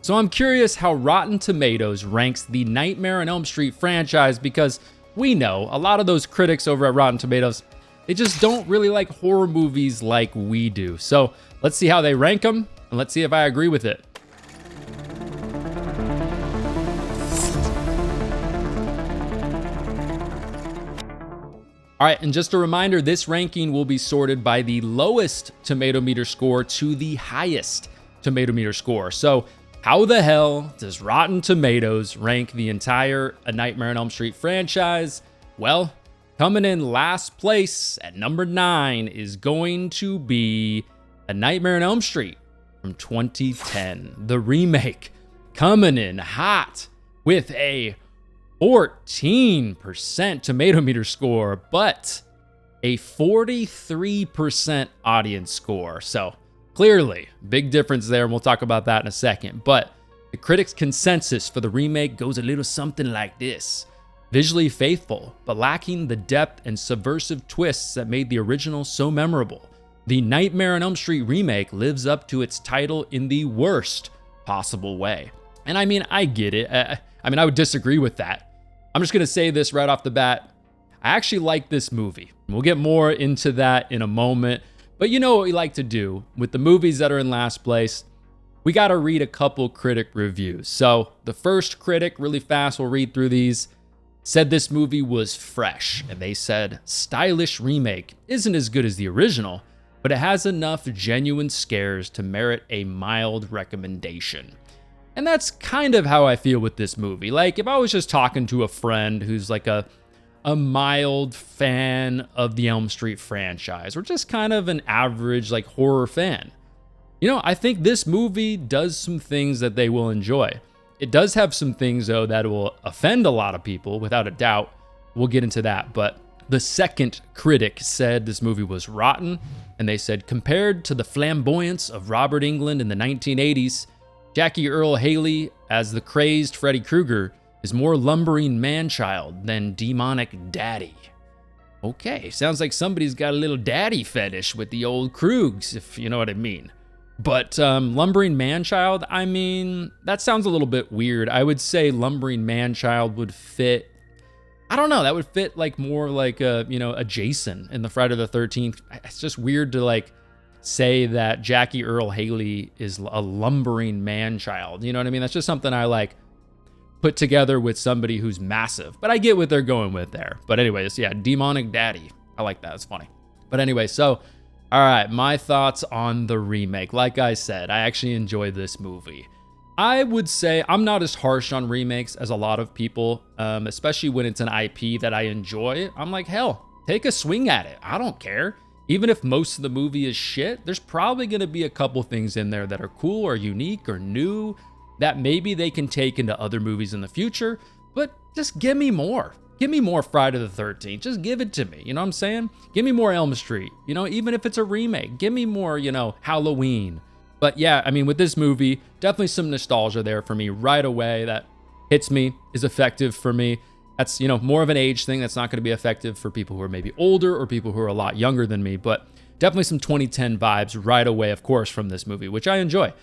So I'm curious how Rotten Tomatoes ranks the Nightmare on Elm Street franchise, because we know a lot of those critics over at Rotten Tomatoes, they just don't really like horror movies like we do. So let's see how they rank them, and let's see if I agree with it. All right, and just a reminder, this ranking will be sorted by the lowest tomato meter score to the highest tomato meter score. So how the hell does Rotten Tomatoes rank the entire A Nightmare on Elm Street franchise? Well, coming in last place at number 9 is going to be A Nightmare on Elm Street from 2010. The remake coming in hot with a 14% tomato meter score, but a 43% audience score. So clearly, big difference there, and we'll talk about that in a second. But the critics' consensus for the remake goes a little something like this. Visually faithful, but lacking the depth and subversive twists that made the original so memorable. The Nightmare on Elm Street remake lives up to its title in the worst possible way. And I mean, I get it. I would disagree with that. I'm just going to say this right off the bat. I actually like this movie. We'll get more into that in a moment. But you know what we like to do with the movies that are in last place? We got to read a couple critic reviews. So the first critic, really fast, we'll read through these, said this movie was fresh. And they said, stylish remake isn't as good as the original, but it has enough genuine scares to merit a mild recommendation. And that's kind of how I feel with this movie. Like, if I was just talking to a friend who's like a mild fan of the Elm Street franchise, or just kind of an average like horror fan, you know, I think this movie does some things that they will enjoy. It does have some things, though, that will offend a lot of people, without a doubt. We'll get into that. But the second critic said this movie was rotten, and they said, compared to the flamboyance of Robert Englund in the 1980s, Jackie Earle Haley as the crazed Freddy Krueger is more lumbering man-child than demonic daddy. Okay, sounds like somebody's got a little daddy fetish with the old Kroogs, if you know what I mean. But lumbering man-child, I mean, that sounds a little bit weird. I would say lumbering man-child would fit, I don't know, that would fit like more like a Jason in the Friday the 13th. It's just weird to like say that Jackie Earle Haley is a lumbering man-child. You know what I mean? That's just something I like put together with somebody who's massive. But I get what they're going with there. But anyways, yeah, demonic daddy. I like that. It's funny. But anyway, so, all right, my thoughts on the remake. Like I said, I actually enjoy this movie. I would say I'm not as harsh on remakes as a lot of people, especially when it's an IP that I enjoy. I'm like, hell, take a swing at it. I don't care. Even if most of the movie is shit, there's probably going to be a couple things in there that are cool or unique or new that maybe they can take into other movies in the future. But just give me more. Give me more Friday the 13th. Just give it to me. You know what I'm saying? Give me more Elm Street. You know, even if it's a remake, give me more, Halloween. But yeah, I mean, with this movie, definitely some nostalgia there for me right away that hits me, is effective for me. That's, more of an age thing. That's not going to be effective for people who are maybe older or people who are a lot younger than me. But definitely some 2010 vibes right away, of course, from this movie, which I enjoy.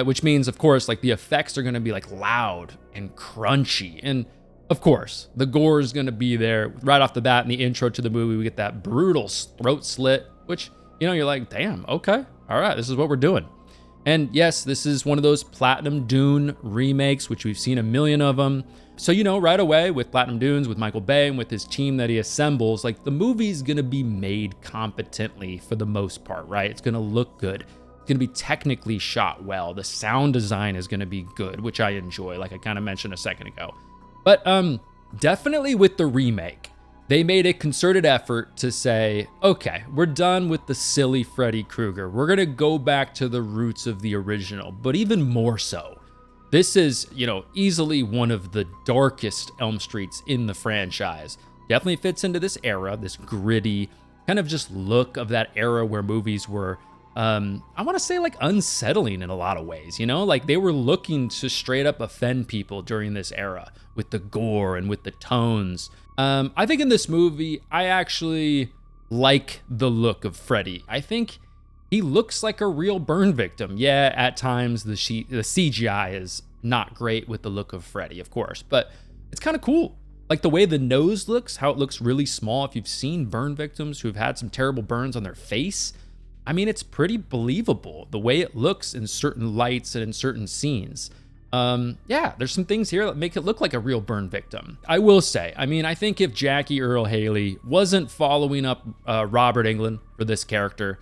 Which means, of course, like the effects are going to be like loud and crunchy. And of course, the gore is going to be there right off the bat. In the intro to the movie, we get that brutal throat slit, which, you're like, damn, okay. All right, this is what we're doing. And yes, this is one of those Platinum Dune remakes, which we've seen a million of them. So, right away with Platinum Dunes, with Michael Bay and with his team that he assembles, like the movie's going to be made competently for the most part, right? It's going to look good. It's going to be technically shot well. The sound design is going to be good, which I enjoy, like I kind of mentioned a second ago. But definitely with the remake, they made a concerted effort to say, okay, we're done with the silly Freddy Krueger. We're going to go back to the roots of the original, but even more so. This is, easily one of the darkest Elm Streets in the franchise. Definitely fits into this era, this gritty kind of just look of that era where movies were, I want to say like unsettling in a lot of ways, like they were looking to straight up offend people during this era with the gore and with the tones. I think in this movie, I actually like the look of Freddy. I think he looks like a real burn victim. Yeah, at times the CGI is not great with the look of Freddy, of course, but it's kind of cool. Like the way the nose looks, how it looks really small. If you've seen burn victims who've had some terrible burns on their face, I mean, it's pretty believable the way it looks in certain lights and in certain scenes. Yeah, there's some things here that make it look like a real burn victim. I will say, I mean, I think if Jackie Earle Haley wasn't following up Robert Englund for this character,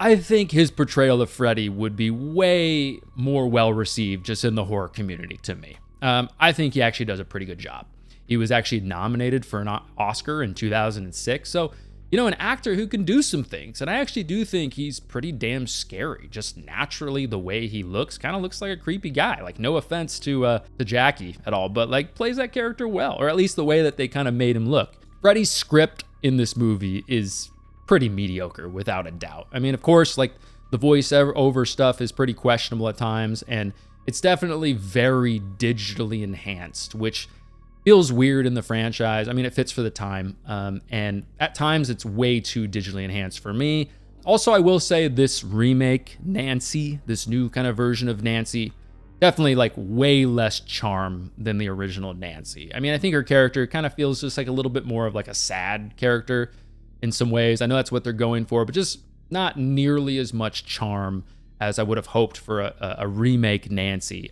I think his portrayal of Freddy would be way more well received just in the horror community to me. I think he actually does a pretty good job. He was actually nominated for an Oscar in 2006. So, you know, an actor who can do some things. And I actually do think he's pretty damn scary. Just naturally, the way he looks, kind of looks like a creepy guy. Like, no offense to Jackie at all, but like plays that character well, or at least the way that they kind of made him look. Freddy's script in this movie is pretty mediocre, without a doubt. I mean, of course, like the voiceover stuff is pretty questionable at times, and it's definitely very digitally enhanced, which feels weird in the franchise. I mean, it fits for the time, and at times it's way too digitally enhanced for me. Also, I will say this remake, Nancy, this new kind of version of Nancy, definitely like way less charm than the original Nancy. I mean, I think her character kind of feels just like a little bit more of like a sad character in some ways. I know that's what they're going for, but just not nearly as much charm as I would have hoped for a remake Nancy.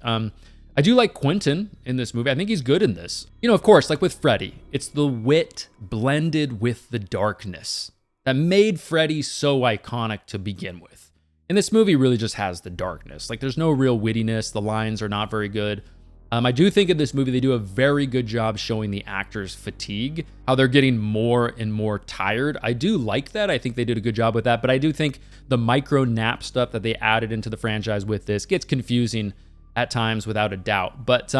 I do like Quentin in this movie. I think he's good in this. You know, of course, like with Freddy, it's the wit blended with the darkness that made Freddy so iconic to begin with. And this movie really just has the darkness. Like, there's no real wittiness. The lines are not very good. I do think in this movie, they do a very good job showing the actors' fatigue, how they're getting more and more tired. I do like that. I think they did a good job with that. But I do think the micro nap stuff that they added into the franchise with this gets confusing at times, without a doubt. But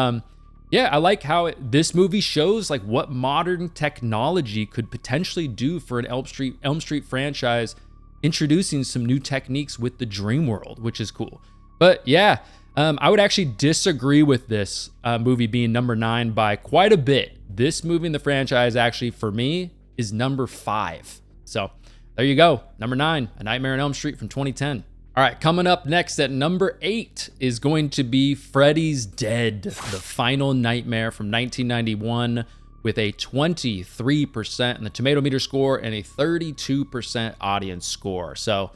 yeah, I like how this movie shows like what modern technology could potentially do for an Elm Street franchise, introducing some new techniques with the dream world, which is cool. But yeah, I would actually disagree with this movie being number 9 by quite a bit. This movie in the franchise actually, for me, is number 5. So there you go, number 9, A Nightmare on Elm Street from 2010. All right, coming up next at number 8 is going to be Freddy's Dead, the final nightmare from 1991, with a 23% in the tomato meter score and a 32% audience score. So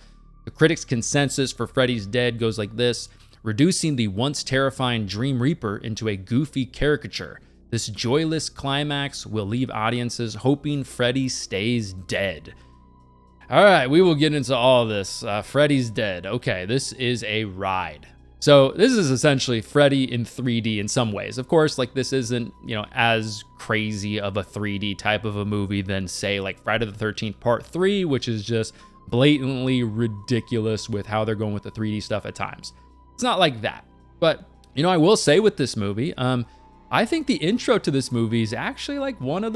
the critics' consensus for Freddy's Dead goes like this: reducing the once terrifying Dream Reaper into a goofy caricature. This joyless climax will leave audiences hoping Freddy stays dead. All right, we will get into all of this. Freddy's Dead. Okay, this is a ride. So this is essentially Freddy in 3D in some ways. Of course, like this isn't, you know, as crazy of a 3D type of a movie than say like Friday the 13th Part 3, which is just blatantly ridiculous with how they're going with the 3D stuff at times. It's not like that. But, you know, I will say with this movie, I think the intro to this movie is actually like one of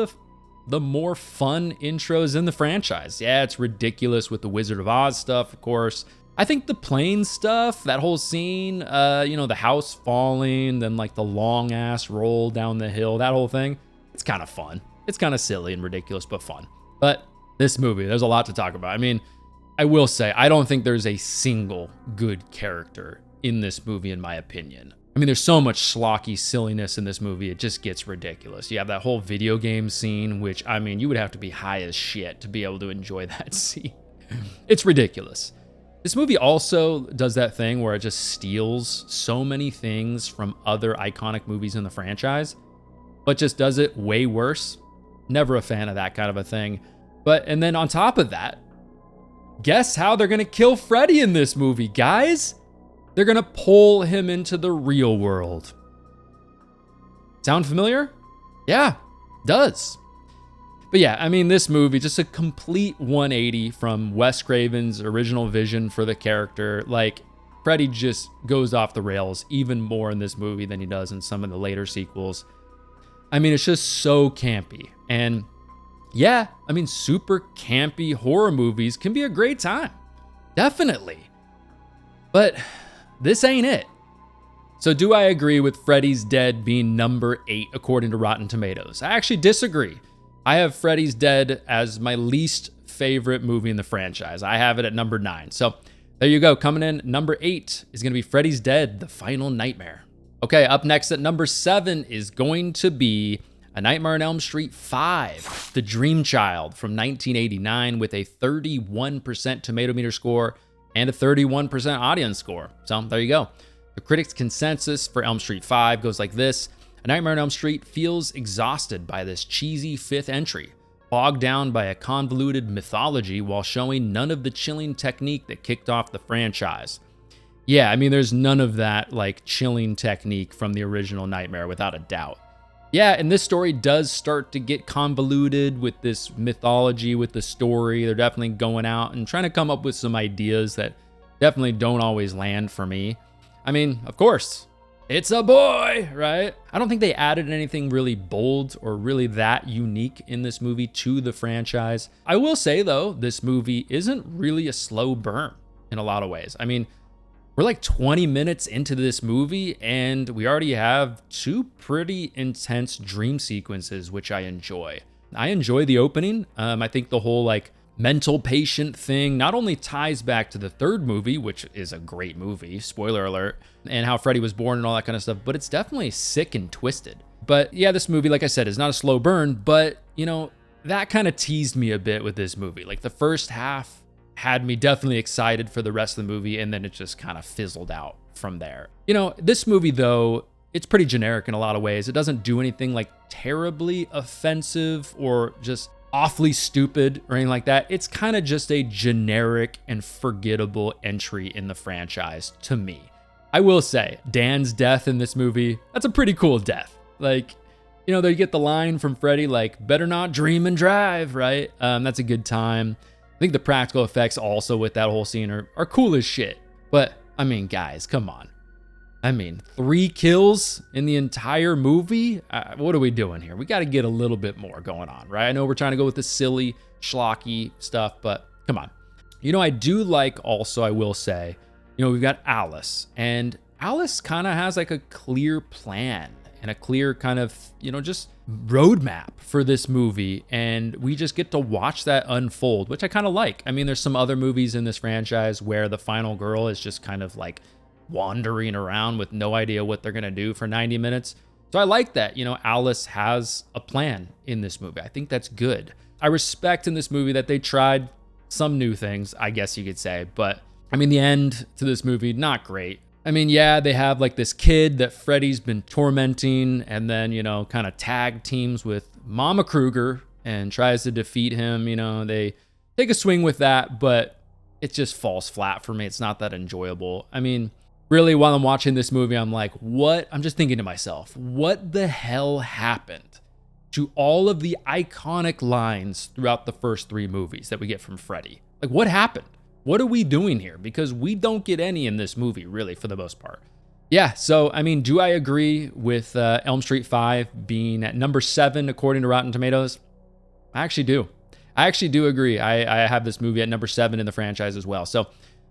the more fun intros in the franchise. Yeah, it's ridiculous with the Wizard of Oz stuff, of course. I think the plane stuff, that whole scene, you know, the house falling, then like the long ass roll down the hill, that whole thing, it's kind of fun. It's kind of silly and ridiculous, but fun. But this movie, there's a lot to talk about. I mean, I will say, I don't think there's a single good character in this movie, in my opinion. I mean, there's so much schlocky silliness in this movie, it just gets ridiculous. You have that whole video game scene, which, I mean, you would have to be high as shit to be able to enjoy that scene. It's ridiculous. This movie also does that thing where it just steals so many things from other iconic movies in the franchise, but just does it way worse. Never a fan of that kind of a thing. And then on top of that, guess how they're gonna kill Freddy in this movie, guys? They're gonna pull him into the real world. Sound familiar? Yeah, does. But yeah, I mean, this movie, just a complete 180 from Wes Craven's original vision for the character. Like, Freddy just goes off the rails even more in this movie than he does in some of the later sequels. I mean, it's just so campy. And yeah, I mean, super campy horror movies can be a great time. Definitely. But this ain't it. So do I agree with Freddy's Dead being number 8 according to Rotten Tomatoes? I actually disagree. I have Freddy's Dead as my least favorite movie in the franchise. I have it at number 9. So there you go. Coming in number 8 is going to be Freddy's Dead, The Final Nightmare. Okay, up next at number 7 is going to be A Nightmare on Elm Street 5, The Dream Child from 1989 with a 31% tomato meter score and a 31% audience score. So there you go. The critics' consensus for Elm Street 5 goes like this. A Nightmare on Elm Street feels exhausted by this cheesy 5th entry, bogged down by a convoluted mythology while showing none of the chilling technique that kicked off the franchise. Yeah, I mean, there's none of that like chilling technique from the original Nightmare without a doubt. Yeah, and this story does start to get convoluted with this mythology, with the story. They're definitely going out and trying to come up with some ideas that definitely don't always land for me. I mean, of course, it's a boy, right? I don't think they added anything really bold or really that unique in this movie to the franchise. I will say, though, this movie isn't really a slow burn in a lot of ways. I mean, we're like 20 minutes into this movie, and we already have 2 pretty intense dream sequences, which I enjoy. I enjoy the opening. I think the whole like mental patient thing not only ties back to the 3rd movie, which is a great movie, spoiler alert, and how Freddy was born and all that kind of stuff, but it's definitely sick and twisted. But yeah, this movie, like I said, is not a slow burn, but you know, that kind of teased me a bit with this movie. Like the first half had me definitely excited for the rest of the movie, and then it just kind of fizzled out from there. You know, this movie though, it's pretty generic in a lot of ways. It doesn't do anything like terribly offensive or just awfully stupid or anything like that. It's kind of just a generic and forgettable entry in the franchise to me. I will say, Dan's death in this movie, that's a pretty cool death. Like, you know, they get the line from Freddy, like, better not dream and drive, right? That's a good time. I think the practical effects also with that whole scene are cool as shit. But, I mean, guys, come on. I mean, 3 kills in the entire movie? What are we doing here? We got to get a little bit more going on, right? I know we're trying to go with the silly, schlocky stuff, but come on. You know, I do like also, I will say, you know, we've got Alice, and Alice kind of has like a clear plan and a clear kind of, you know, just roadmap for this movie, and we just get to watch that unfold, which I kind of like. I mean, there's some other movies in this franchise where the final girl is just kind of like wandering around with no idea what they're going to do for 90 minutes. So I like that, you know, Alice has a plan in this movie. I think that's good. I respect in this movie that they tried some new things, I guess you could say, but I mean, the end to this movie, not great. I mean, yeah, they have like this kid that Freddy's been tormenting, and then, you know, kind of tag teams with Mama Krueger and tries to defeat him. You know, they take a swing with that, but it just falls flat for me. It's not that enjoyable. I mean, really, while I'm watching this movie, I'm like, what? I'm just thinking to myself, what the hell happened to all of the iconic lines throughout the first 3 movies that we get from Freddy? Like, what happened? What are we doing here? Because we don't get any in this movie, really, for the most part. Yeah, so, I mean, do I agree with Elm Street 5 being at number 7 according to Rotten Tomatoes? I actually do. I actually do agree. I have this movie at number 7 in the franchise as well. So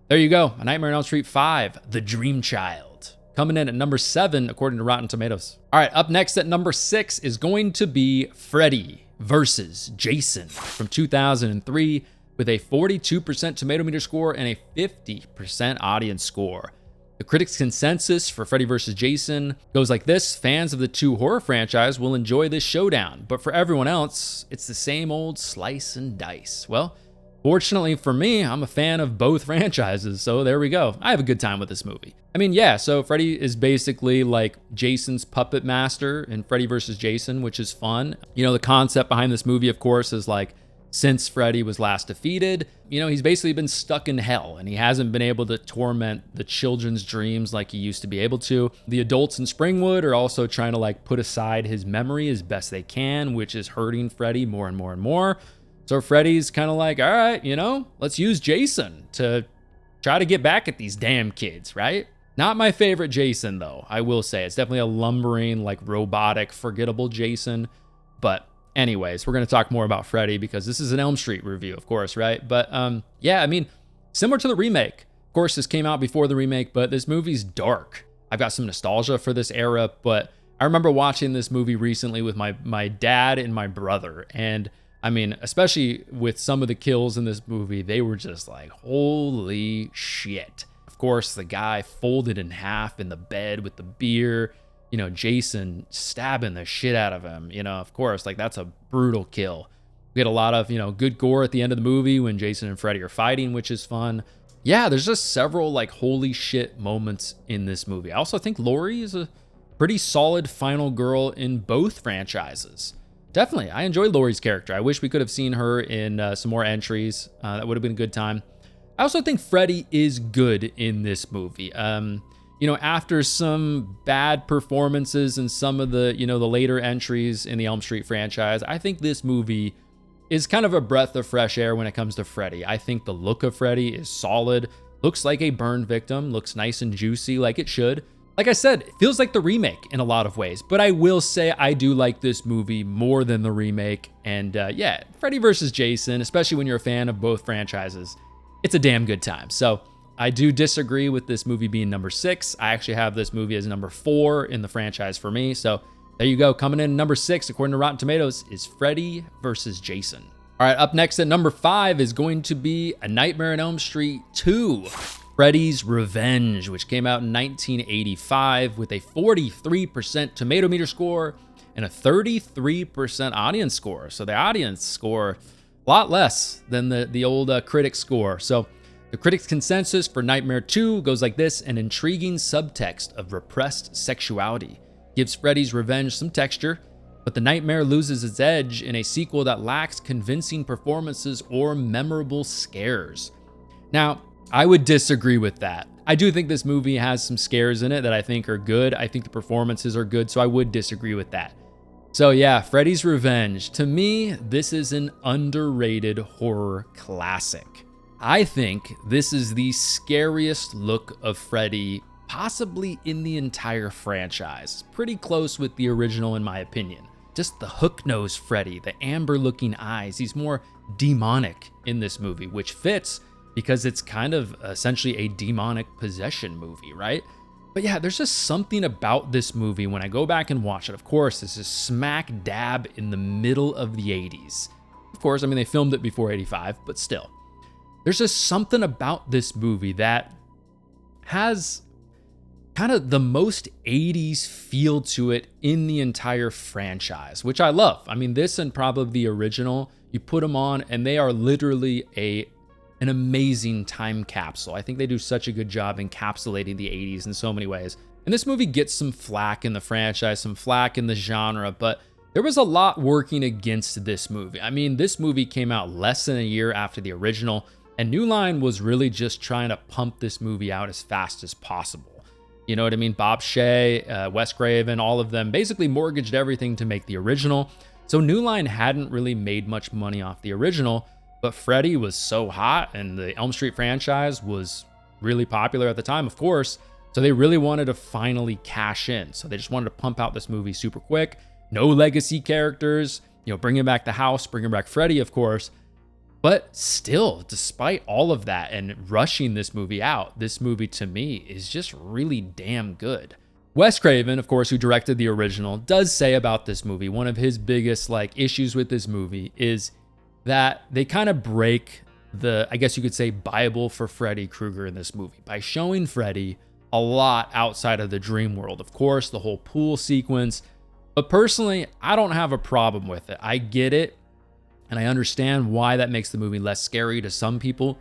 there you go. A Nightmare on Elm Street 5, The Dream Child, coming in at number 7 according to Rotten Tomatoes. All right, up next at number 6 is going to be Freddy versus Jason from 2003 with a 42% tomato meter score and a 50% audience score. The critics' consensus for Freddy vs. Jason goes like this. Fans of the 2 horror franchise will enjoy this showdown, but for everyone else, it's the same old slice and dice. Well, fortunately for me, I'm a fan of both franchises, so there we go. I have a good time with this movie. I mean, yeah, so Freddy is basically like Jason's puppet master in Freddy vs. Jason, which is fun. You know, the concept behind this movie, of course, is like, since Freddy was last defeated, you know, he's basically been stuck in hell, and he hasn't been able to torment the children's dreams like he used to be able to. The adults in Springwood are also trying to like put aside his memory as best they can, which is hurting Freddy more and more and more. So Freddy's kind of like, all right, you know, let's use Jason to try to get back at these damn kids, right? Not my favorite Jason, though, I will say. It's definitely a lumbering, like robotic, forgettable Jason, but anyways, we're going to talk more about Freddy because this is an Elm Street review, of course, right? But yeah, I mean, similar to the remake. Of course, this came out before the remake, but this movie's dark. I've got some nostalgia for this era, but I I remember watching this movie recently with my dad and my brother. And I mean, especially with some of the kills in this movie, they were just like, holy shit. Of course, the guy folded in half in the bed with the beer, you know, Jason stabbing the shit out of him, you know, of course, like that's a brutal kill. We get a lot of, you know, good gore at the end of the movie when Jason and Freddy are fighting, which is fun. Yeah, there's just several like holy shit moments in this movie. I also think Laurie is a pretty solid final girl in both franchises. Definitely, I enjoy Laurie's character. I wish we could have seen her in some more entries. That would have been a good time. I also think Freddy is good in this movie. You know, after some bad performances in some of the, you know, the later entries in the Elm Street franchise, I think this movie is kind of a breath of fresh air when it comes to Freddy. I think the look of Freddy is solid. Looks like a burn victim. Looks nice and juicy like it should. Like I said, it feels like the remake in a lot of ways, but I will say I do like this movie more than the remake. And yeah, Freddy vs. Jason, especially when you're a fan of both franchises, it's a damn good time. So I do disagree with this movie being number 6. I actually have this movie as number 4 in the franchise for me. So there you go. Coming in number 6, according to Rotten Tomatoes, is Freddy vs. Jason. All right, up next at number 5 is going to be A Nightmare on Elm Street 2. Freddy's Revenge, which came out in 1985 with a 43% tomato meter score and a 33% audience score. So the audience score a lot less than the old critic score. So the critics' consensus for Nightmare 2 goes like this: an intriguing subtext of repressed sexuality gives Freddy's Revenge some texture, but the nightmare loses its edge in a sequel that lacks convincing performances or memorable scares. Now, I would disagree with that. I do think this movie has some scares in it that I think are good. I think the performances are good, so I would disagree with that. So yeah, Freddy's Revenge. To me, this is an underrated horror classic. I think this is the scariest look of Freddy possibly in the entire franchise. Pretty close with the original in my opinion. Just the hook-nosed Freddy, the amber-looking eyes. He's more demonic in this movie, which fits because it's kind of essentially a demonic possession movie, right? But yeah, there's just something about this movie when I go back and watch it. Of course, this is smack dab in the middle of the 80s. Of course, I mean, they filmed it before 85, but still. There's just something about this movie that has kind of the most 80s feel to it in the entire franchise, which I love. I mean, this and probably the original, you put them on and they are literally an amazing time capsule. I think they do such a good job encapsulating the 80s in so many ways. And this movie gets some flack in the franchise, some flack in the genre, but there was a lot working against this movie. I mean, this movie came out less than a year after the original, and New Line was really just trying to pump this movie out as fast as possible. You know what I mean? Bob Shea, Wes Craven, all of them basically mortgaged everything to make the original. So New Line hadn't really made much money off the original, but Freddy was so hot and the Elm Street franchise was really popular at the time, of course. So they really wanted to finally cash in. So they just wanted to pump out this movie super quick. No legacy characters, you know, bringing back the house, bringing back Freddy, of course. But still, despite all of that and rushing this movie out, this movie to me is just really damn good. Wes Craven, of course, who directed the original, does say about this movie, one of his biggest issues with this movie is that they kind of break the, I guess you could say, Bible for Freddy Krueger in this movie by showing Freddy a lot outside of the dream world. Of course, the whole pool sequence, but personally, I don't have a problem with it. I get it, and I understand why that makes the movie less scary to some people,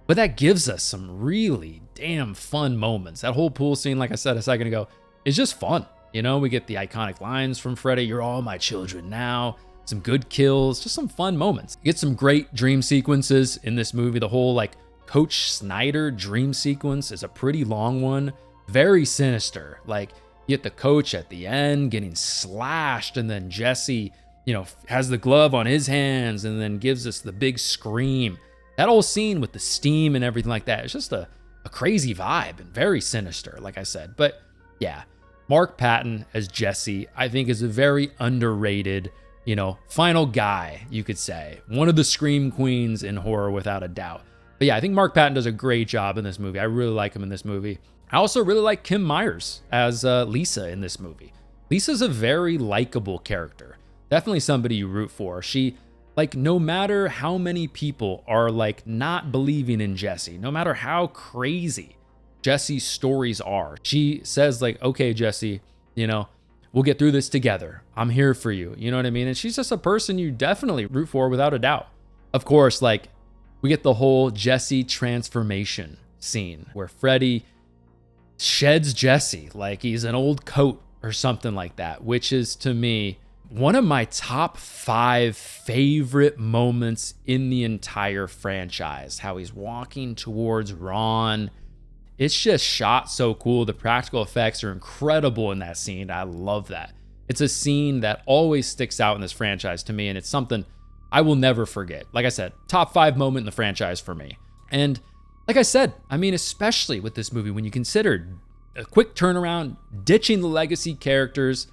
but that gives us some really damn fun moments. That whole pool scene, like I said a second ago, is just fun. You know, we get the iconic lines from Freddy, "You're all my children now." Some good kills, just some fun moments. You get some great dream sequences in this movie. The whole Coach Snyder dream sequence is a pretty long one, very sinister. You get the coach at the end getting slashed, and then Jesse, you know, has the glove on his hands and then gives us the big scream. That whole scene with the steam and everything like that, it's just a crazy vibe and very sinister, like I said. But yeah, Mark Patton as Jesse, I think is a very underrated, you know, final guy, you could say. One of the scream queens in horror without a doubt. But yeah, I think Mark Patton does a great job in this movie. I really like him in this movie. I also really like Kim Myers as Lisa in this movie. Lisa's a very likable character. Definitely somebody you root for. She, like, no matter how many people are, like, not believing in Jesse, no matter how crazy Jesse's stories are, she says, like, okay, Jesse, you know, we'll get through this together. I'm here for you. You know what I mean? And she's just a person you definitely root for without a doubt. Of course, like, we get the whole Jesse transformation scene where Freddy sheds Jesse like he's an old coat or something like that, which is, to me, one of my top 5 favorite moments in the entire franchise. How he's walking towards Ron. It's just shot so cool. The practical effects are incredible in that scene. I love that. It's a scene that always sticks out in this franchise to me, and it's something I will never forget. Like I said, top 5 moment in the franchise for me. And like I said, I mean, especially with this movie, when you consider a quick turnaround, ditching the legacy characters,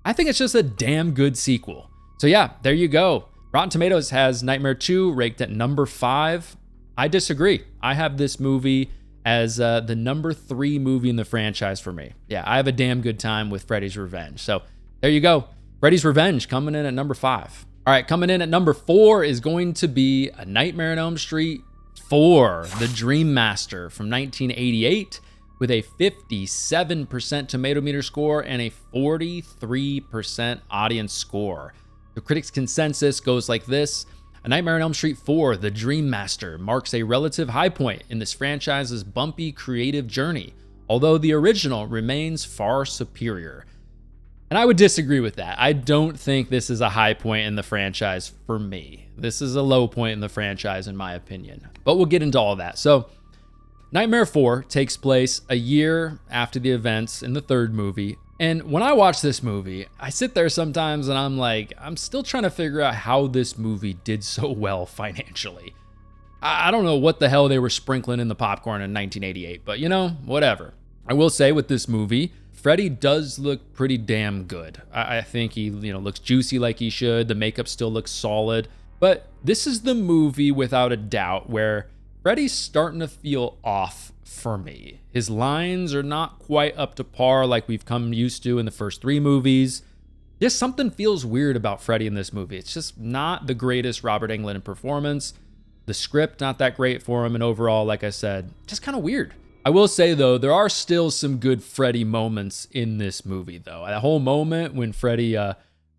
I think it's just a damn good sequel. So yeah, there you go. Rotten Tomatoes has Nightmare 2 ranked at number 5. I disagree. I have this movie as the number 3 movie in the franchise for me. Yeah, I have a damn good time with Freddy's Revenge. So there you go. Freddy's Revenge coming in at number 5. All right, coming in at number 4 is going to be A Nightmare on Elm Street 4, The Dream Master from 1988, with a 57% tomato meter score and a 43% audience score. The critics' consensus goes like this: A Nightmare on Elm Street 4, The Dream Master marks a relative high point in this franchise's bumpy creative journey, although the original remains far superior. And I would disagree with that. I don't think this is a high point in the franchise for me. This is a low point in the franchise, in my opinion. But we'll get into all that. So, Nightmare 4 takes place a year after the events in the third movie. And when I watch this movie, I sit there sometimes and I'm like, I'm still trying to figure out how this movie did so well financially. I don't know what the hell they were sprinkling in the popcorn in 1988, but you know, whatever. I will say with this movie, Freddy does look pretty damn good. I think he, looks juicy like he should. The makeup still looks solid. But this is the movie, without a doubt, where Freddy's starting to feel off for me. His lines are not quite up to par like we've come used to in the first 3 movies. Just something feels weird about Freddy in this movie. It's just not the greatest Robert Englund performance. The script, not that great for him. And overall, like I said, just kind of weird. I will say, though, there are still some good Freddy moments in this movie, though. That whole moment when Freddy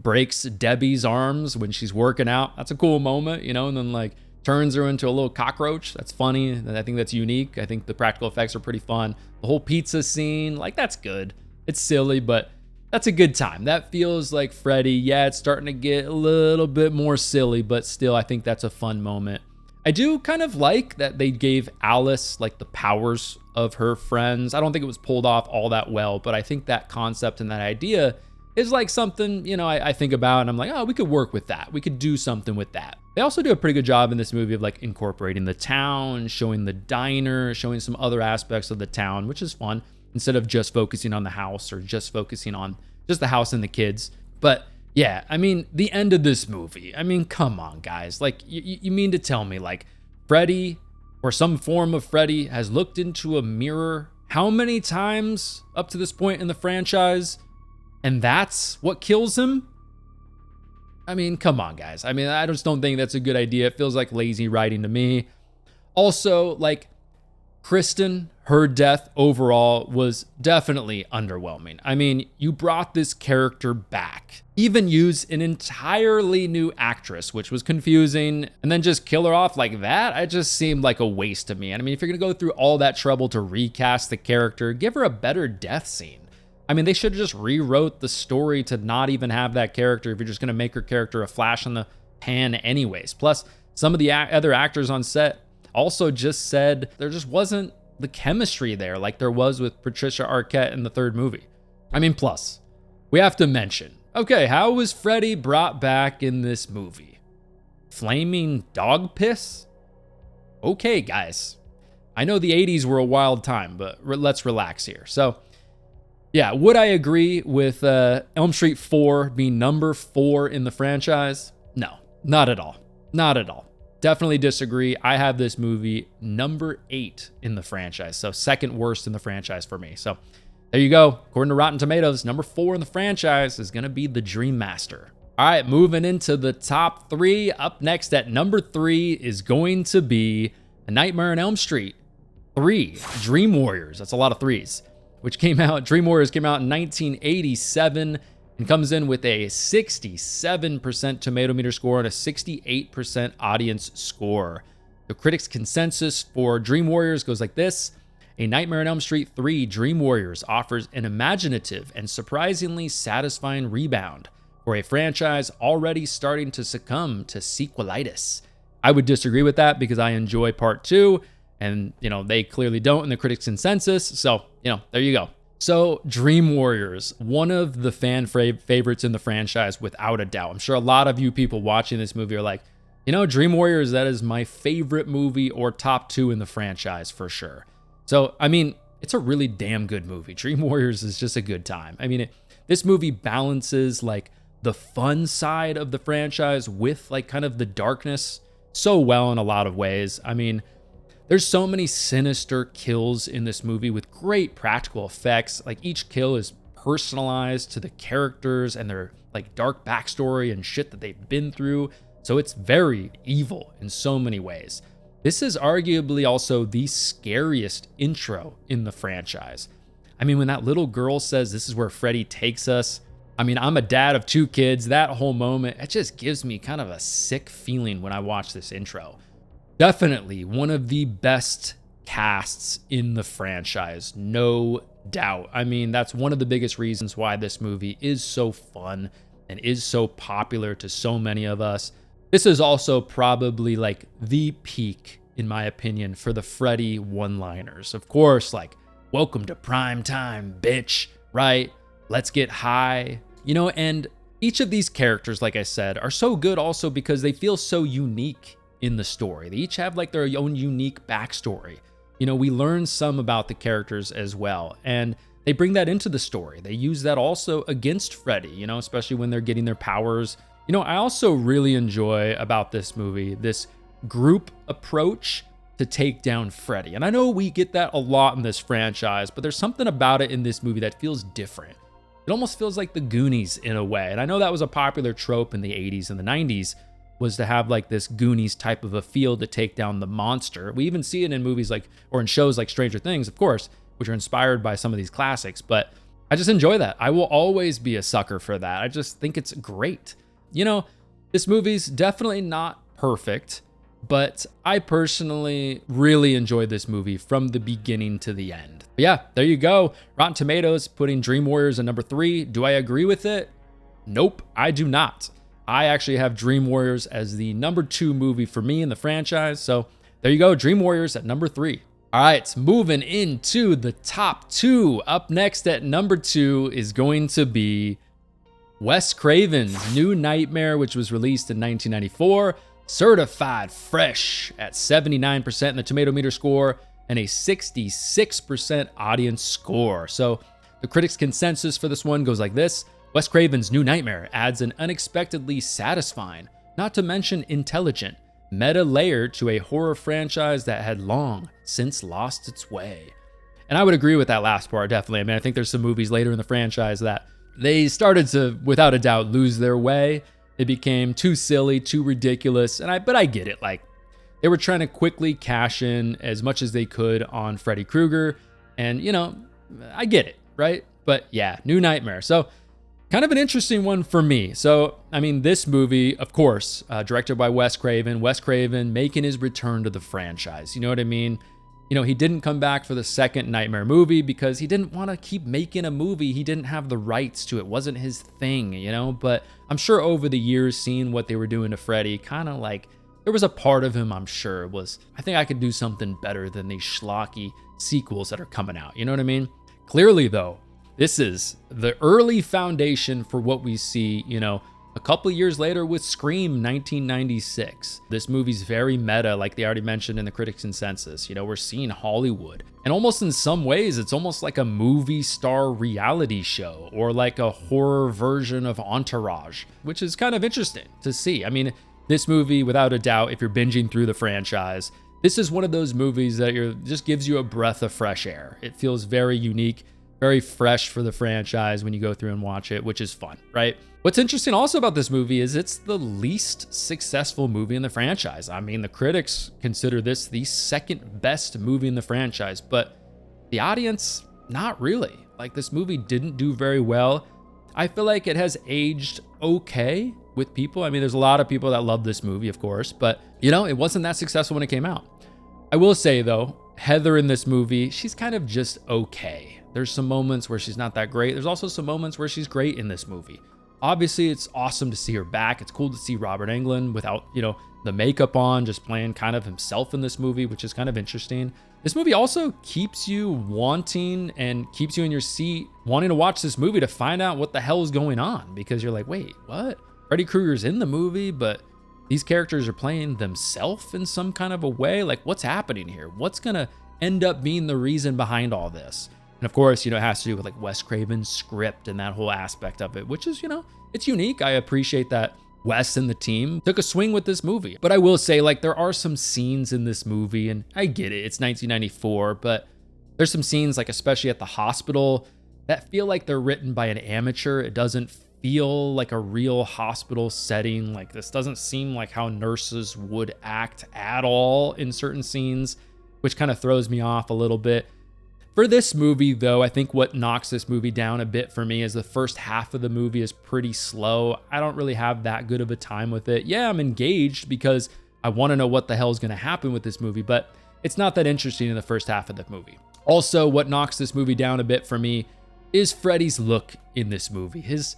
breaks Debbie's arms when she's working out, that's a cool moment, and then, turns her into a little cockroach. That's funny. I think that's unique. I think the practical effects are pretty fun. The whole pizza scene, that's good. It's silly, but that's a good time. That feels like Freddy. Yeah, it's starting to get a little bit more silly, but still, I think that's a fun moment. I do kind of like that they gave Alice the powers of her friends. I don't think it was pulled off all that well, but I think that concept and that idea is something, I think about and I'm like, oh, we could work with that. We could do something with that. They also do a pretty good job in this movie of incorporating the town, showing the diner, showing some other aspects of the town, which is fun, instead of just focusing on the house or just focusing on just the house and the kids. But yeah, I mean, the end of this movie, I mean, come on, guys. You mean to tell me, Freddy or some form of Freddy has looked into a mirror how many times up to this point in the franchise, and that's what kills him? I mean, come on, guys. I mean, I just don't think that's a good idea. It feels like lazy writing to me. Also, Kristen, her death overall was definitely underwhelming. I mean, you brought this character back, even used an entirely new actress, which was confusing, and then just kill her off like that? It just seemed like a waste to me. And I mean, if you're gonna go through all that trouble to recast the character, give her a better death scene. I mean, they should have just rewrote the story to not even have that character if you're just gonna make her character a flash in the pan anyways. Plus, some of the other actors on set also just said there just wasn't the chemistry there like there was with Patricia Arquette in the third movie. I mean, plus, we have to mention, okay, how was Freddy brought back in this movie? Flaming dog piss? Okay, guys. I know the 80s were a wild time, but let's relax here. So, yeah, would I agree with Elm Street 4 being number 4 in the franchise? No, not at all. Not at all. Definitely disagree. I have this movie number 8 in the franchise, so second worst in the franchise for me. So there you go. According to Rotten Tomatoes, number 4 in the franchise is going to be The Dream Master. All right, moving into the top 3. Up next at number 3 is going to be A Nightmare on Elm Street 3, Dream Warriors. That's a lot of threes. Dream Warriors came out in 1987 and comes in with a 67% tomato meter score and a 68% audience score. The critics' consensus for Dream Warriors goes like this. A Nightmare on Elm Street 3 Dream Warriors offers an imaginative and surprisingly satisfying rebound for a franchise already starting to succumb to sequelitis. I would disagree with that because I enjoy part 2, and they clearly don't in the critics' consensus. So, there you go. So, Dream Warriors, one of the fan favorites in the franchise without a doubt. I'm sure a lot of you people watching this movie are like, Dream Warriors, that is my favorite movie or top 2 in the franchise for sure. So, it's a really damn good movie. Dream Warriors is just a good time. This movie balances like the fun side of the franchise with like kind of the darkness so well in a lot of ways. There's so many sinister kills in this movie with great practical effects. Like each kill is personalized to the characters and their like dark backstory and shit that they've been through. So it's very evil in so many ways. This is arguably also the scariest intro in the franchise. When that little girl says this is where Freddy takes us, I'm a dad of 2 kids. That whole moment, it just gives me kind of a sick feeling when I watch this intro. Definitely one of the best casts in the franchise, no doubt. That's one of the biggest reasons why this movie is so fun and is so popular to so many of us. This is also probably like the peak, in my opinion, for the Freddy one-liners. Of course, like, welcome to prime time, bitch, right? Let's get high. And each of these characters, like I said, are so good also because they feel so unique in the story. They each have like their own unique backstory. We learn some about the characters as well, and they bring that into the story. They use that also against Freddy, especially when they're getting their powers. I also really enjoy about this movie, this group approach to take down Freddy. And I know we get that a lot in this franchise, but there's something about it in this movie that feels different. It almost feels like the Goonies in a way. And I know that was a popular trope in the 80s and the 90s, was to have like this Goonies type of a feel to take down the monster. We even see it in movies like, or in shows like Stranger Things, of course, which are inspired by some of these classics. But I just enjoy that. I will always be a sucker for that. I just think it's great. This movie's definitely not perfect, but I personally really enjoyed this movie from the beginning to the end. But yeah, there you go. Rotten Tomatoes putting Dream Warriors at number 3. Do I agree with it? Nope, I do not. I actually have Dream Warriors as the number 2 movie for me in the franchise. So there you go, Dream Warriors at number 3. All right, moving into the top 2. Up next at number 2 is going to be Wes Craven's New Nightmare, which was released in 1994, certified fresh at 79% in the tomato meter score and a 66% audience score. So the critics' consensus for this one goes like this. Wes Craven's New Nightmare adds an unexpectedly satisfying, not to mention intelligent, meta layer to a horror franchise that had long since lost its way. And I would agree with that last part, definitely. I think there's some movies later in the franchise that they started to, without a doubt, lose their way. It became too silly, too ridiculous, but I get it. Like, they were trying to quickly cash in as much as they could on Freddy Krueger, and I get it, right? But yeah, New Nightmare. So kind of an interesting one for me. So, this movie, of course, directed by Wes Craven making his return to the franchise. You know what I mean? He didn't come back for the second Nightmare movie because he didn't want to keep making a movie. He didn't have the rights to it. It wasn't his thing, But I'm sure over the years, seeing what they were doing to Freddy, kind of like, there was a part of him, I'm sure, was, I think I could do something better than these schlocky sequels that are coming out. You know what I mean? Clearly, though, this is the early foundation for what we see, a couple years later with Scream 1996. This movie's very meta, like they already mentioned in the critics' consensus. We're seeing Hollywood. And almost in some ways, it's almost like a movie star reality show or like a horror version of Entourage, which is kind of interesting to see. This movie, without a doubt, if you're binging through the franchise, this is one of those movies that just gives you a breath of fresh air. It feels very unique, very fresh for the franchise when you go through and watch it, which is fun, right? What's interesting also about this movie is it's the least successful movie in the franchise. I mean, the critics consider this the second best movie in the franchise, but the audience, not really. Like, this movie didn't do very well. I feel like it has aged okay with people. I mean, there's a lot of people that love this movie, of course, but you know, it wasn't that successful when it came out. I will say though, Heather in this movie, she's kind of just okay. There's some moments where she's not that great. There's also some moments where she's great in this movie. Obviously, it's awesome to see her back. It's cool to see Robert Englund without, you know, the makeup on, just playing kind of himself in this movie, which is kind of interesting. This movie also keeps you wanting and keeps you in your seat, wanting to watch this movie to find out what the hell is going on, because you're like, wait, what? Freddy Krueger's in the movie, but these characters are playing themselves in some kind of a way. Like, what's happening here? What's gonna end up being the reason behind all this? And of course, you know, it has to do with like Wes Craven's script and that whole aspect of it, which is, you know, it's unique. I appreciate that Wes and the team took a swing with this movie. But I will say, like, there are some scenes in this movie, and I get it, it's 1994, but there's some scenes, like especially at the hospital, that feel like they're written by an amateur. It doesn't feel like a real hospital setting. Like, this doesn't seem like how nurses would act at all in certain scenes, which kind of throws me off a little bit. For this movie, though, I think what knocks this movie down a bit for me is the first half of the movie is pretty slow. I don't really have that good of a time with it. Yeah, I'm engaged because I want to know what the hell is going to happen with this movie, but it's not that interesting in the first half of the movie. Also, what knocks this movie down a bit for me is Freddy's look in this movie. His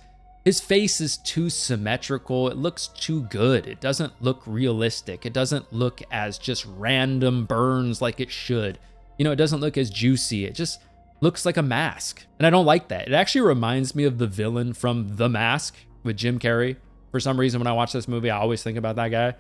face is too symmetrical. It looks too good. It doesn't look realistic. It doesn't look as just random burns like it should. You know, it doesn't look as juicy. It just looks like a mask. And I don't like that. It actually reminds me of the villain from The Mask with Jim Carrey. For some reason, when I watch this movie, I always think about that guy.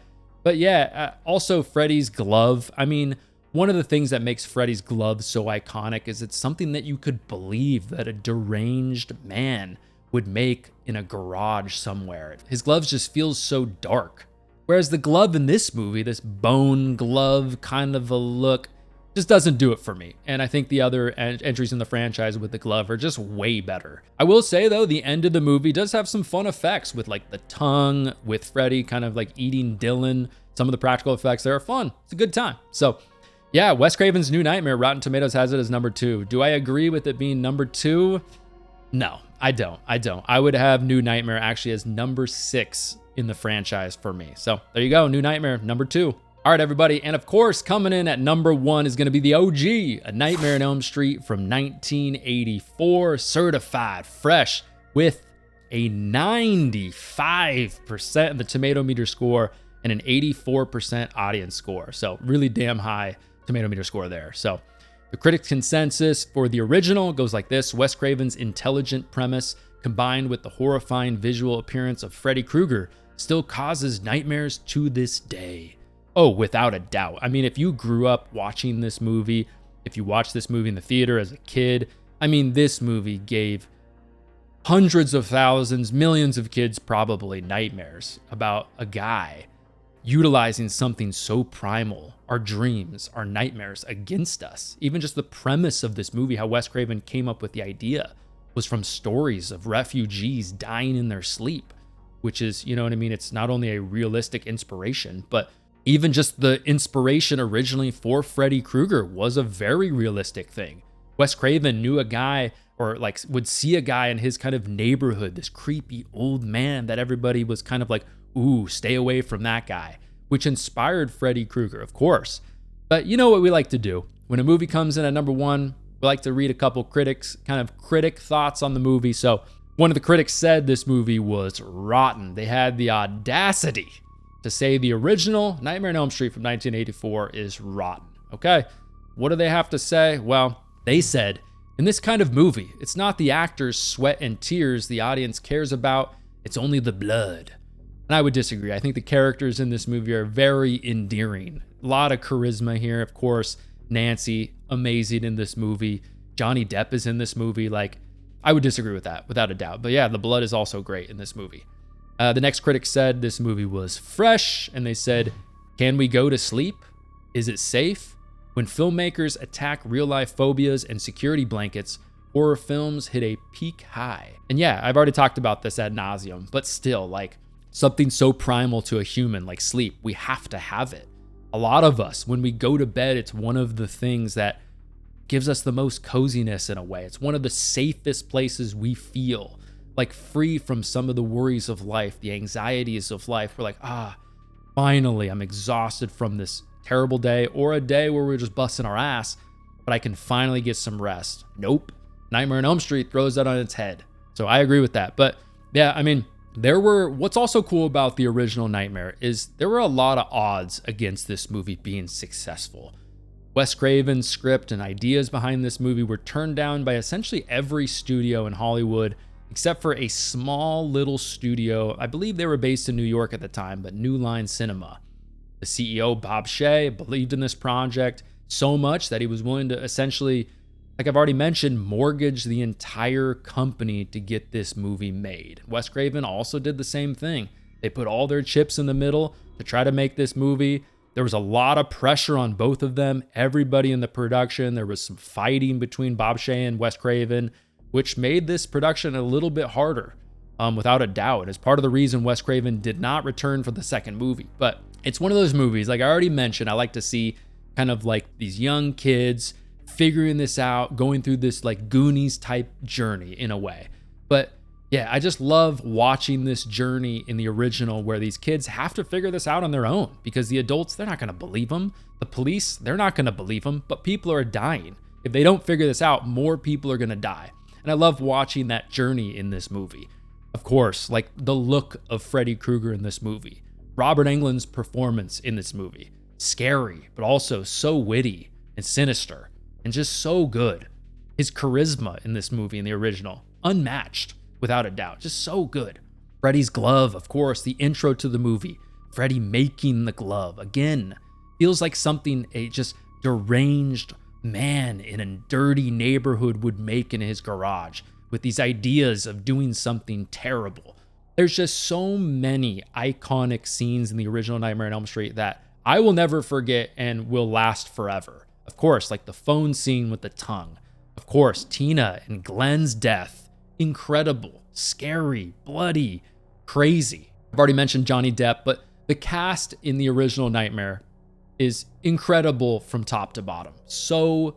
But yeah, also Freddy's glove. I mean, one of the things that makes Freddy's glove so iconic is it's something that you could believe that a deranged man would make in a garage somewhere. His gloves just feels so dark. Whereas the glove in this movie, this bone glove kind of a look, just doesn't do it for me. And I think the other entries in the franchise with the glove are just way better. I will say though, the end of the movie does have some fun effects with like the tongue, with Freddy kind of like eating Dylan. Some of the practical effects there are fun. It's a good time. So yeah, Wes Craven's New Nightmare, Rotten Tomatoes has it as number 2. Do I agree with it being number 2? No, I don't. I would have New Nightmare actually as number 6 in the franchise for me. So there you go, New Nightmare, number 2. All right, everybody. And of course, coming in at number 1 is going to be the OG, A Nightmare on Elm Street from 1984, certified fresh with a 95% of the tomato meter score and an 84% audience score. So really damn high tomato meter score there. So the critics' consensus for the original goes like this: Wes Craven's intelligent premise combined with the horrifying visual appearance of Freddy Krueger still causes nightmares to this day. Oh, without a doubt. I mean, if you grew up watching this movie, if you watched this movie in the theater as a kid, I mean, this movie gave hundreds of thousands, millions of kids probably nightmares about a guy utilizing something so primal, our dreams, our nightmares, against us. Even just the premise of this movie, how Wes Craven came up with the idea, was from stories of refugees dying in their sleep, which is, you know what I mean? It's not only a realistic inspiration, but even just the inspiration originally for Freddy Krueger was a very realistic thing. Wes Craven knew a guy, or like would see a guy in his kind of neighborhood, this creepy old man that everybody was kind of like, ooh, stay away from that guy, which inspired Freddy Krueger, of course. But you know what we like to do? When a movie comes in at number 1, we like to read a couple critics, kind of critic thoughts on the movie. So one of the critics said this movie was rotten. They had the audacity to say the original Nightmare on Elm Street from 1984 is rotten. Okay, what do they have to say? Well, they said, in this kind of movie, it's not the actors' sweat and tears the audience cares about, it's only the blood. And I would disagree. I think the characters in this movie are very endearing. A lot of charisma here, of course. Nancy, amazing in this movie. Johnny Depp is in this movie. Like, I would disagree with that, without a doubt. But yeah, the blood is also great in this movie. The next critic said this movie was fresh, and they said, can we go to sleep? Is it safe? When filmmakers attack real-life phobias and security blankets, horror films hit a peak high. And yeah, I've already talked about this ad nauseum, but still, like, something so primal to a human like sleep, we have to have it. A lot of us, when we go to bed, it's one of the things that gives us the most coziness in a way. It's one of the safest places we feel, like free from some of the worries of life, the anxieties of life. We're like, finally, I'm exhausted from this terrible day or a day where we're just busting our ass, but I can finally get some rest. Nope. Nightmare on Elm Street throws that on its head. So I agree with that. But yeah, I mean, what's also cool about the original Nightmare is there were a lot of odds against this movie being successful. Wes Craven's script and ideas behind this movie were turned down by essentially every studio in Hollywood, except for a small little studio. I believe they were based in New York at the time, but New Line Cinema. The CEO, Bob Shea, believed in this project so much that he was willing to essentially, like I've already mentioned, mortgage the entire company to get this movie made. Wes Craven also did the same thing. They put all their chips in the middle to try to make this movie. There was a lot of pressure on both of them, everybody in the production. There was some fighting between Bob Shea and Wes Craven, which made this production a little bit harder, without a doubt. It's part of the reason Wes Craven did not return for the second movie. But it's one of those movies, like I already mentioned, I like to see kind of like these young kids figuring this out, going through this like Goonies type journey in a way. But yeah, I just love watching this journey in the original where these kids have to figure this out on their own because the adults, they're not going to believe them. The police, they're not going to believe them, but people are dying. If they don't figure this out, more people are going to die. And I love watching that journey in this movie. Of course, like the look of Freddy Krueger in this movie. Robert Englund's performance in this movie. Scary, but also so witty and sinister and just so good. His charisma in this movie, in the original, unmatched. Without a doubt, just so good. Freddy's glove, of course, the intro to the movie. Freddy making the glove, again, feels like something a just deranged man in a dirty neighborhood would make in his garage with these ideas of doing something terrible. There's just so many iconic scenes in the original Nightmare on Elm Street that I will never forget and will last forever. Of course, like the phone scene with the tongue. Of course, Tina and Glenn's death. Incredible, scary, bloody, crazy. I've already mentioned Johnny Depp, but the cast in the original Nightmare is incredible from top to bottom. So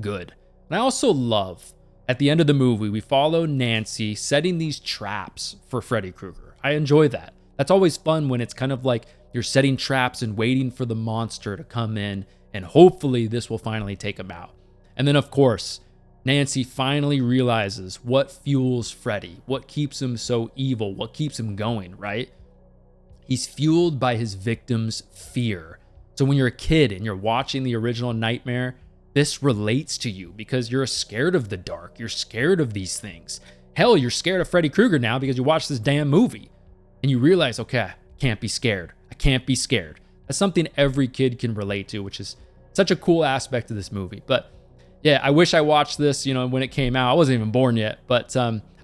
good. And I also love, at the end of the movie, we follow Nancy setting these traps for Freddy Krueger. I enjoy that. That's always fun when it's kind of like you're setting traps and waiting for the monster to come in, and hopefully this will finally take him out. And then, of course, Nancy finally realizes what fuels Freddy, what keeps him so evil, what keeps him going, right? He's fueled by his victim's fear. So when you're a kid and you're watching the original Nightmare, this relates to you because you're scared of the dark. You're scared of these things. Hell, you're scared of Freddy Krueger now because you watched this damn movie. And you realize, okay, I can't be scared. I can't be scared. That's something every kid can relate to, which is such a cool aspect of this movie. But yeah, I wish I watched this, when it came out. I wasn't even born yet, but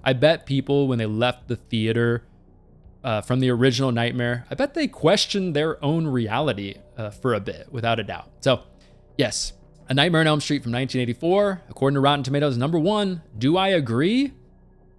I bet people when they left the theater from the original Nightmare, I bet they questioned their own reality for a bit, without a doubt. So yes, A Nightmare on Elm Street from 1984, according to Rotten Tomatoes, #1. Do I agree?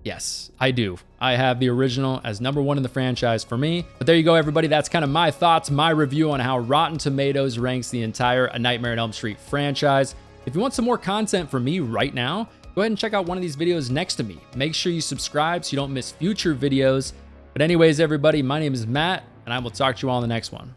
Yes, I do. I have the original as #1 in the franchise for me. But there you go, everybody. That's kind of my thoughts, my review on how Rotten Tomatoes ranks the entire A Nightmare on Elm Street franchise. If you want some more content from me right now, go ahead and check out one of these videos next to me. Make sure you subscribe so you don't miss future videos. But anyways, everybody, my name is Matt, and I will talk to you all in the next one.